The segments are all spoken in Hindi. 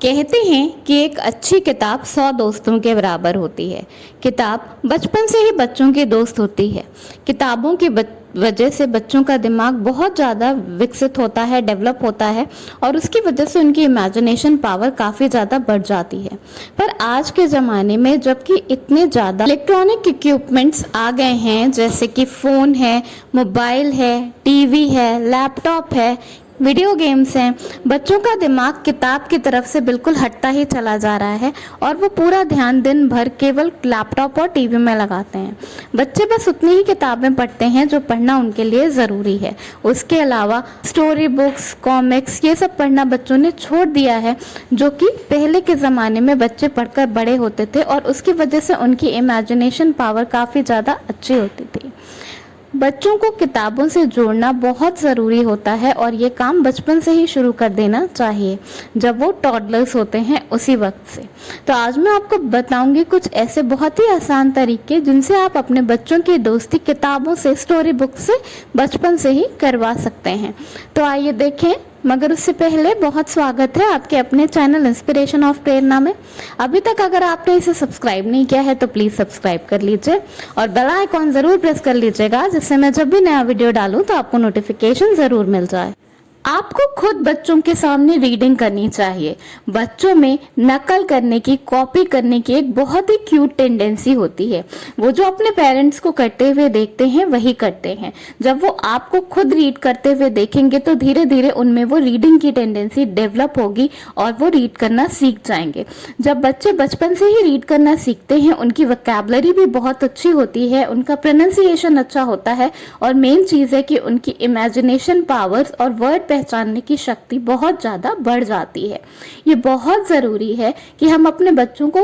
कहते हैं कि एक अच्छी किताब 100 दोस्तों के बराबर होती है। किताब बचपन से ही बच्चों की दोस्त होती है। किताबों की वजह से बच्चों का दिमाग बहुत ज़्यादा विकसित होता है, डेवलप होता है और उसकी वजह से उनकी इमेजिनेशन पावर काफ़ी ज़्यादा बढ़ जाती है। पर आज के ज़माने में जबकि इतने ज़्यादा इलेक्ट्रॉनिक इक्विपमेंट्स आ गए हैं, जैसे कि फ़ोन है, मोबाइल है, टीवी है, लैपटॉप है, वीडियो गेम्स हैं, बच्चों का दिमाग किताब की तरफ से बिल्कुल हटता ही चला जा रहा है और वो पूरा ध्यान दिन भर केवल लैपटॉप और टीवी में लगाते हैं। बच्चे बस उतनी ही किताबें पढ़ते हैं जो पढ़ना उनके लिए ज़रूरी है। उसके अलावा स्टोरी बुक्स, कॉमिक्स, ये सब पढ़ना बच्चों ने छोड़ दिया है, जो कि पहले के ज़माने में बच्चे पढ़कर बड़े होते थे और उसकी वजह से उनकी इमेजिनेशन पावर काफ़ी ज़्यादा अच्छी होती थी। बच्चों को किताबों से जोड़ना बहुत ज़रूरी होता है और ये काम बचपन से ही शुरू कर देना चाहिए, जब वो टॉडलर्स होते हैं उसी वक्त से। तो आज मैं आपको बताऊंगी कुछ ऐसे बहुत ही आसान तरीके जिनसे आप अपने बच्चों की दोस्ती किताबों से, स्टोरी बुक से बचपन से ही करवा सकते हैं। तो आइए देखें, मगर उससे पहले बहुत स्वागत है आपके अपने चैनल इंस्पिरेशन ऑफ प्रेरणा में। अभी तक अगर आपने इसे सब्सक्राइब नहीं किया है तो प्लीज़ सब्सक्राइब कर लीजिए और बेल आइकॉन ज़रूर प्रेस कर लीजिएगा, जिससे मैं जब भी नया वीडियो डालूं तो आपको नोटिफिकेशन ज़रूर मिल जाए। आपको खुद बच्चों के सामने रीडिंग करनी चाहिए। बच्चों में नकल करने की, कॉपी करने की एक बहुत ही क्यूट टेंडेंसी होती है। वो जो अपने पेरेंट्स को करते हुए देखते हैं वही करते हैं। जब वो आपको खुद रीड करते हुए देखेंगे तो धीरे धीरे उनमें वो रीडिंग की टेंडेंसी डेवलप होगी और वो रीड करना सीख जाएंगे। जब बच्चे बचपन से ही रीड करना सीखते हैं, उनकी वोकैबुलरी भी बहुत अच्छी होती है, उनका प्रोनाउंसिएशन अच्छा होता है और मेन चीज़ है कि उनकी इमेजिनेशन पावर्स और वर्ड पहचानने की शक्ति बहुत ज़्यादा बढ़ जाती है। ये बहुत ज़रूरी है कि हम अपने बच्चों को,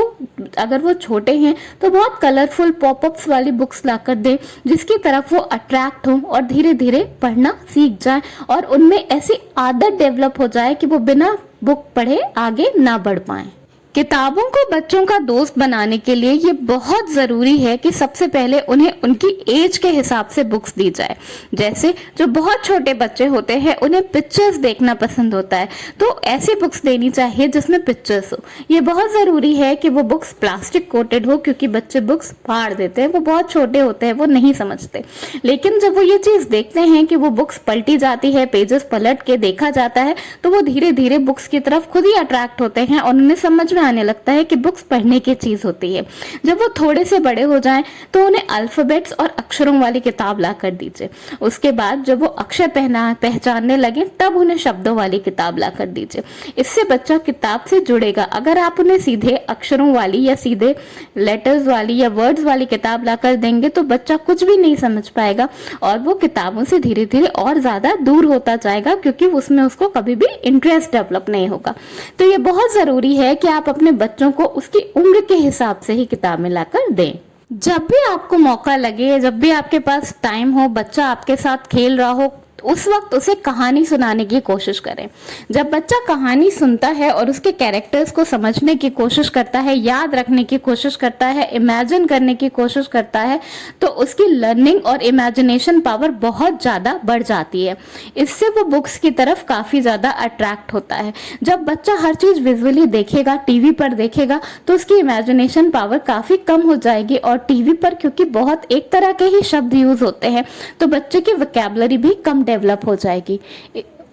अगर वो छोटे हैं तो बहुत कलरफुल पॉपअप्स वाली बुक्स लाकर दें, जिसकी तरफ वो अट्रैक्ट हों और धीरे धीरे पढ़ना सीख जाएं और उनमें ऐसी आदत डेवलप हो जाए कि वो बिना बुक पढ़े आगे ना बढ़ पाएं। किताबों को बच्चों का दोस्त बनाने के लिए ये बहुत ज़रूरी है कि सबसे पहले उन्हें उनकी एज के हिसाब से बुक्स दी जाए। जैसे जो बहुत छोटे बच्चे होते हैं उन्हें पिक्चर्स देखना पसंद होता है, तो ऐसी बुक्स देनी चाहिए जिसमें पिक्चर्स हो। ये बहुत ज़रूरी है कि वो बुक्स प्लास्टिक कोटेड हो, क्योंकि बच्चे बुक्स फाड़ देते हैं, वो बहुत छोटे होते हैं, वो नहीं समझते। लेकिन जब वो ये चीज़ देखते हैं कि वो बुक्स पलटी जाती है, पेजेस पलट के देखा जाता है, तो वो धीरे धीरे बुक्स की तरफ खुद ही अट्रैक्ट होते हैं और उन्हें समझ में आने लगता है कि बुक्स पढ़ने की चीज होती है। जब वो थोड़े से बड़े हो जाएं तो उन्हें अल्फाबेट्स और अक्षरों वाली किताब ला कर दीजिए। उसके बाद जब वो अक्षर पहचानने लगे तब उन्हें शब्दों वाली किताब ला कर दीजिए। इससे बच्चा किताब से जुड़ेगा। अगर आप उन्हें सीधे अक्षरों वाली या सीधे लेटर्स वाली या वर्ड्स वाली किताब ला कर देंगे तो बच्चा कुछ भी नहीं समझ पाएगा और वो किताबों से धीरे धीरे और ज्यादा दूर होता जाएगा, क्योंकि उसमें उसको कभी भी इंटरेस्ट डेवलप नहीं होगा। तो ये बहुत जरूरी है कि आप अपने बच्चों को उसकी उम्र के हिसाब से ही किताबें लाकर दें। जब भी आपको मौका लगे, जब भी आपके पास टाइम हो, बच्चा आपके साथ खेल रहा हो, उस वक्त उसे कहानी सुनाने की कोशिश करें। जब बच्चा कहानी सुनता है और उसके कैरेक्टर्स को समझने की कोशिश करता है, याद रखने की कोशिश करता है, इमेजिन करने की कोशिश करता है, तो उसकी लर्निंग और इमेजिनेशन पावर बहुत ज़्यादा बढ़ जाती है। इससे वो बुक्स की तरफ काफ़ी ज़्यादा अट्रैक्ट होता है। जब बच्चा हर चीज़ विजुअली देखेगा, टीवी पर देखेगा, तो उसकी इमेजिनेशन पावर काफ़ी कम हो जाएगी और टीवी पर क्योंकि बहुत एक तरह के ही शब्द यूज़ होते हैं, तो बच्चे की वोकैबुलरी भी कम डेवलप हो जाएगी।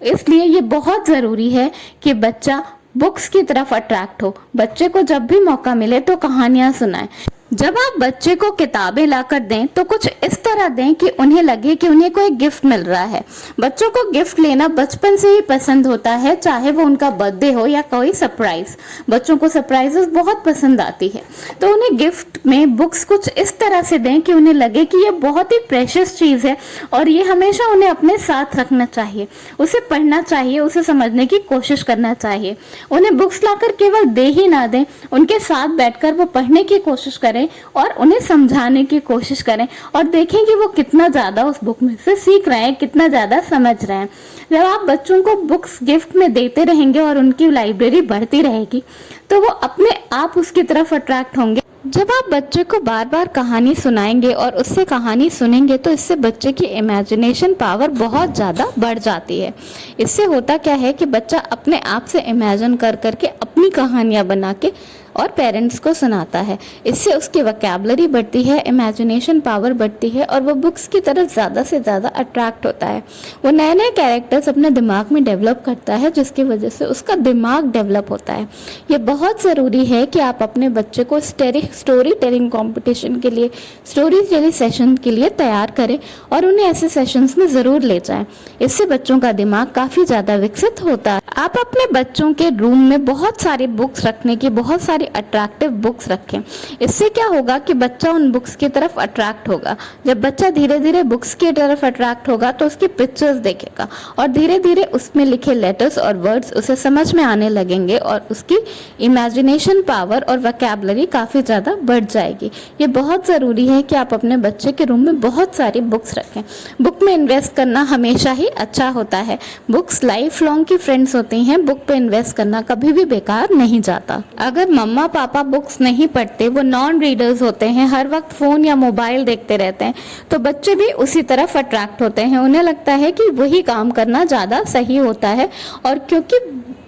इसलिए ये बहुत ज़रूरी है कि बच्चा बुक्स की तरफ अट्रैक्ट हो। बच्चे को जब भी मौका मिले तो कहानियां सुनाएं। जब आप बच्चे को किताबें लाकर दें तो कुछ इस तरह दें कि उन्हें लगे कि उन्हें कोई गिफ्ट मिल रहा है। बच्चों को गिफ्ट लेना बचपन से ही पसंद होता है, चाहे वो उनका बर्थडे हो या कोई सरप्राइज। बच्चों को सरप्राइजेस बहुत पसंद आती है, तो उन्हें गिफ्ट में बुक्स कुछ इस तरह से दें कि उन्हें लगे कि ये बहुत ही प्रेशियस चीज़ है और ये हमेशा उन्हें अपने साथ रखना चाहिए, उसे पढ़ना चाहिए, उसे समझने की कोशिश करना चाहिए। उन्हें बुक्स लाकर केवल दे ही ना दें, उनके साथ बैठकर वो पढ़ने की कोशिश करें और उन्हें समझाने की कोशिश करें और देखें कि वो कितना ज़्यादा उस बुक में से सीख रहे हैं, कितना ज़्यादा समझ रहे हैं। जब आप बच्चों को बुक्स गिफ्ट में देते रहेंगे और उनकी लाइब्रेरी बढ़ती रहेगी तो वो अपने आप उसकी तरफ अट्रैक्ट होंगे जब आप बच्चे को बार बार कहानी सुनाएंगे और उससे कहानी सुनेंगे तो इससे बच्चे की इमेजिनेशन पावर बहुत ज़्यादा बढ़ जाती है। इससे होता क्या है कि बच्चा अपने आप से इमेजिन कर करके अपनी कहानियाँ बना के और पेरेंट्स को सुनाता है। इससे उसकी वोकैबुलरी बढ़ती है, इमेजिनेशन पावर बढ़ती है और वो बुक्स की तरफ ज़्यादा से ज़्यादा अट्रैक्ट होता है। वो नए नए कैरेक्टर्स अपने दिमाग में डेवलप करता है, जिसकी वजह से उसका दिमाग डेवलप होता है। ये बहुत ज़रूरी है कि आप अपने बच्चे को स्टोरी टेलिंग कॉम्पिटिशन के लिए, स्टोरी टेलिंग सेशन के लिए तैयार करें और उन्हें ऐसे सेशंस में ज़रूर ले जाएं। इससे बच्चों का दिमाग काफ़ी ज़्यादा विकसित होता है। आप अपने बच्चों के रूम में बहुत सारी बुक्स रखने की, बहुत सारी अट्रैक्टिव बुक्स रखें। इससे क्या होगा कि बच्चा उन बुक्स की तरफ अट्रैक्ट होगा। जब बच्चा धीरे धीरे बुक्स की तरफ अट्रैक्ट होगा तो उसकी पिक्चर्स देखेगा और धीरे धीरे उसमें लिखे लेटर्स और वर्ड्स उसे समझ में आने लगेंगे और उसकी इमेजिनेशन पावर और वोकैबुलरी काफ़ी ज़्यादा बढ़ जाएगी। ये बहुत ज़रूरी है कि आप अपने बच्चे के रूम में बहुत सारी बुक्स रखें। बुक में इन्वेस्ट करना हमेशा ही अच्छा होता है। बुक्स लाइफ लॉन्ग की फ्रेंड्स होती हैं। बुक पे इन्वेस्ट करना कभी भी बेकार नहीं जाता। अगर मम्मा पापा बुक्स नहीं पढ़ते, वो नॉन रीडर्स होते हैं, हर वक्त फ़ोन या मोबाइल देखते रहते हैं, तो बच्चे भी उसी तरफ अट्रैक्ट होते हैं। उन्हें लगता है कि वही काम करना ज़्यादा सही होता है। और क्योंकि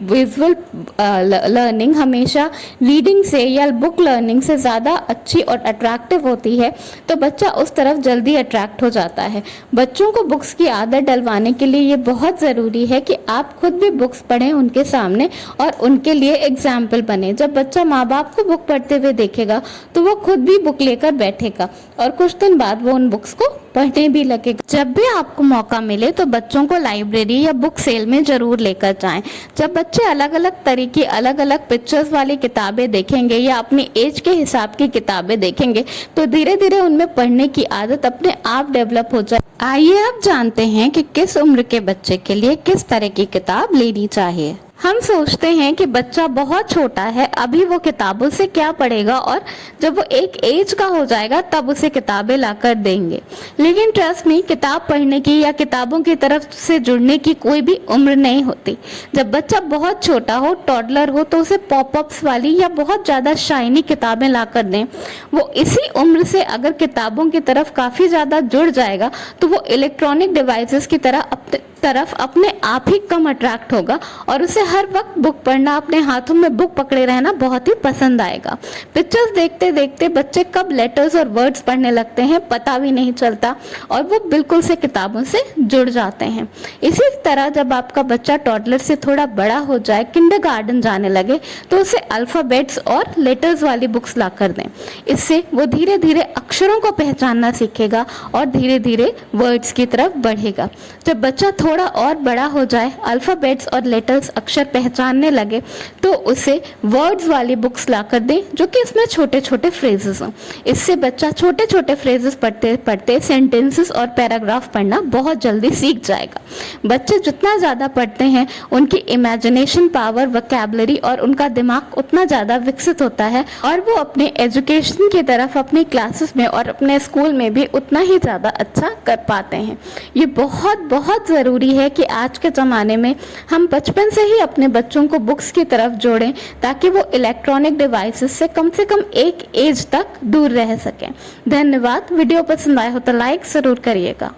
विजुअल लर्निंग हमेशा रीडिंग से या बुक लर्निंग से ज़्यादा अच्छी और अट्रैक्टिव होती है, तो बच्चा उस तरफ जल्दी अट्रैक्ट हो जाता है। बच्चों को बुक्स की आदत डलवाने के लिए ये बहुत ज़रूरी है कि आप खुद भी बुक्स पढ़ें उनके सामने और उनके लिए एग्जाम्पल बने। जब बच्चा माँ बाप को बुक पढ़ते हुए देखेगा तो वो खुद भी बुक लेकर बैठेगा और कुछ दिन बाद वो उन बुक्स को पढ़ने भी लगेगा। जब भी आपको मौका मिले तो बच्चों को लाइब्रेरी या बुक सेल में ज़रूर लेकर जाएं। जब बच्चे अलग अलग तरह की, अलग अलग पिक्चर्स वाली किताबें देखेंगे या अपनी एज के हिसाब की किताबें देखेंगे तो धीरे धीरे उनमें पढ़ने की आदत अपने आप डेवलप हो जाए। आइए अब जानते हैं कि किस उम्र के बच्चे के लिए किस तरह की किताब लेनी चाहिए। हम सोचते हैं कि बच्चा बहुत छोटा है, अभी वो किताबों से क्या पढ़ेगा और जब वो एक एज का हो जाएगा तब उसे किताबें लाकर देंगे। लेकिन ट्रस्ट मी, किताब पढ़ने की या किताबों की तरफ से जुड़ने की कोई भी उम्र नहीं होती। जब बच्चा बहुत छोटा हो, टॉडलर हो, तो उसे पॉपअप्स वाली या बहुत ज़्यादा शाइनी किताबें लाकर दें। वो इसी उम्र से अगर किताबों की तरफ काफ़ी ज़्यादा जुड़ जाएगा तो वो इलेक्ट्रॉनिक डिवाइसेस की तरफ अपने आप ही कम अट्रैक्ट होगा और उसे हर वक्त बुक पढ़ना, अपने हाथों में बुक पकड़े रहना बहुत ही पसंद आएगा। पिक्चर्स देखते देखते बच्चे कब लेटर्स और वर्ड्स पढ़ने लगते हैं पता भी नहीं चलता और वो बिल्कुल से किताबों से जुड़ जाते हैं। इसी तरह जब आपका बच्चा टॉडलर से थोड़ा बड़ा हो जाए, किंडरगार्टन जाने लगे, तो उसे अल्फ़ाबेट्स और लेटर्स वाली बुक्स ला कर दें। इससे वो धीरे धीरे अक्षरों को पहचानना सीखेगा और धीरे धीरे वर्ड्स की तरफ बढ़ेगा। जब बच्चा थोड़ा और बड़ा हो जाए, अल्फ़ाबेट्स और लेटर्स अक्षर पहचानने लगे, तो उसे वर्ड्स वाली बुक्स ला कर दें जो कि इसमें छोटे छोटे फ्रेजेस हों। इससे बच्चा छोटे छोटे फ्रेजेस पढ़ते पढ़ते सेंटेंसेस और पैराग्राफ पढ़ना बहुत जल्दी सीख जाएगा। बच्चे जितना ज़्यादा पढ़ते हैं उनकी इमेजिनेशन पावर, वोकैबुलरी और उनका दिमाग उतना ज़्यादा विकसित होता है और वो अपने एजुकेशन की तरफ अपनी क्लासेस में और अपने स्कूल में भी उतना ही ज़्यादा अच्छा कर पाते हैं। ये बहुत बहुत ज़रूरी है कि आज के ज़माने में हम बचपन से ही अपने बच्चों को बुक्स की तरफ जोड़ें ताकि वो इलेक्ट्रॉनिक डिवाइसेस से कम एक एज तक दूर रह सकें। धन्यवाद। वीडियो पसंद आए हो तो लाइक ज़रूर करिएगा।